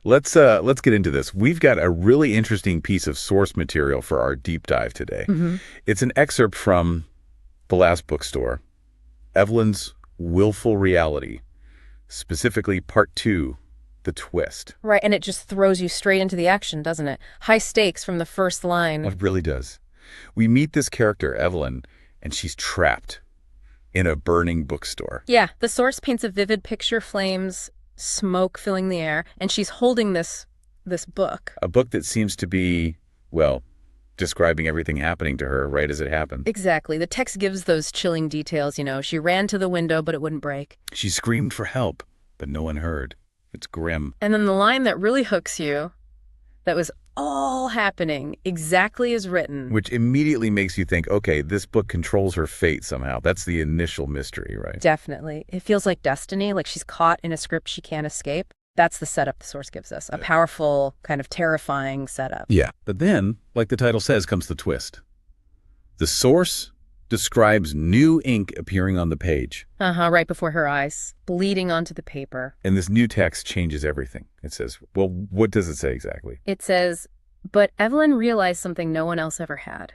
Let's get into this. We've got a really interesting piece of source material for our deep dive today. It's an excerpt from the last Bookstore, Evelyn's Willful Reality, specifically Part 2, The Twist. Right, and it just throws you straight into the action, doesn't it? High stakes from the first line. It really does. We meet this character, Evelyn, and she's trapped in a burning bookstore. Yeah, the source paints a vivid picture, flames, smoke filling the air, and she's holding this book. A book that seems to be, well, describing everything happening to her right as it happened. Exactly. The text gives those chilling details, She ran to the window, but it wouldn't break. She screamed for help, but no one heard. It's grim. And then the line that really hooks you, that was all happening exactly as written. Which immediately makes you think, okay, this book controls her fate somehow. That's the initial mystery, right? Definitely. It feels like destiny, like she's caught in a script she can't escape. That's the setup the source gives us. A powerful, kind of terrifying setup. Yeah. But then, like the title says, comes the twist. The source describes new ink appearing on the page. Right before her eyes, bleeding onto the paper. And this new text changes everything. It says, well, what does it say exactly? It says, but Evelyn realized something no one else ever had.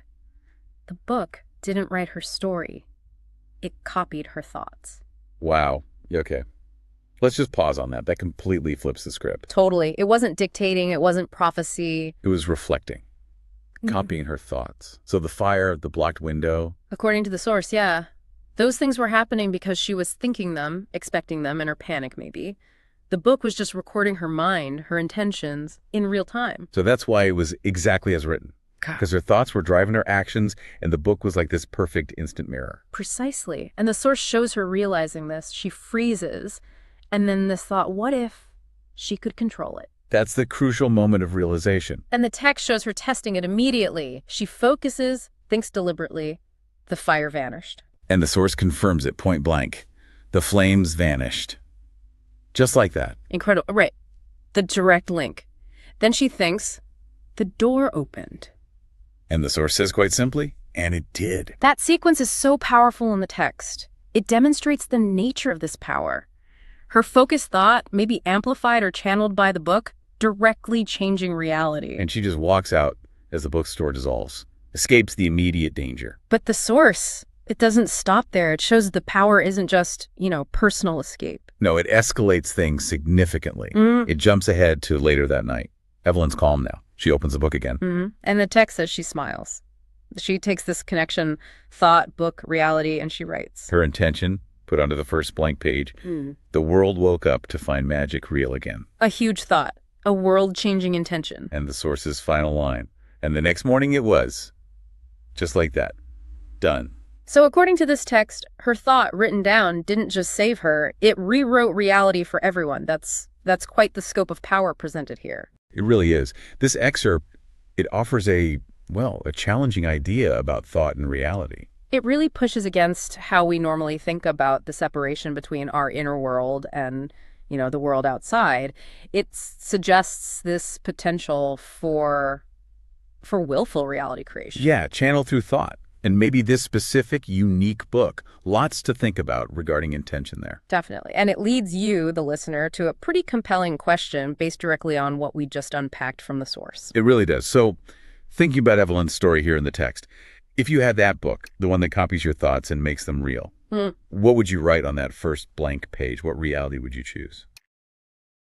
The book didn't write her story. It copied her thoughts. Wow. Okay. Let's just pause on that. That completely flips the script. Totally. It wasn't dictating. It wasn't prophecy. It was reflecting, copying her thoughts. So the fire, the blocked window. According to the source, yeah. Those things were happening because she was thinking them, expecting them, in her panic maybe. The book was just recording her mind, her intentions, in real time. So that's why it was exactly as written. Because her thoughts were driving her actions, and the book was like this perfect instant mirror. Precisely. And the source shows her realizing this. She freezes. And then this thought, what if she could control it? That's the crucial moment of realization. And the text shows her testing it immediately. She focuses, thinks deliberately. The fire vanished. And the source confirms it point blank. The flames vanished. Just like that. Incredible. Right. The direct link. Then she thinks, the door opened. And the source says quite simply, and it did. That sequence is so powerful in the text. It demonstrates the nature of this power. Her focused thought, maybe amplified or channeled by the book, directly changing reality. And she just walks out as the bookstore dissolves, escapes the immediate danger. But the source, it doesn't stop there. It shows the power isn't just, personal escape. No, it escalates things significantly. It jumps ahead to later that night. Evelyn's calm now. She opens the book again. And the text says she smiles. She takes this connection, thought, book, reality, and she writes. Her intention, put onto the first blank page, the world woke up to find magic real again. A huge thought, a world-changing intention. And the source's final line. And the next morning it was. Just like that. Done. So according to this text, her thought written down didn't just save her, it rewrote reality for everyone. That's quite the scope of power presented here. It really is. This excerpt, it offers a challenging idea about thought and reality. It really pushes against how we normally think about the separation between our inner world and, the world outside. It suggests this potential for willful reality creation. Yeah, channel through thought. And maybe this specific, unique book. Lots to think about regarding intention there. Definitely. And it leads you, the listener, to a pretty compelling question based directly on what we just unpacked from the source. It really does. So, thinking about Evelyn's story here in the text, if you had that book, the one that copies your thoughts and makes them real, what would you write on that first blank page? What reality would you choose?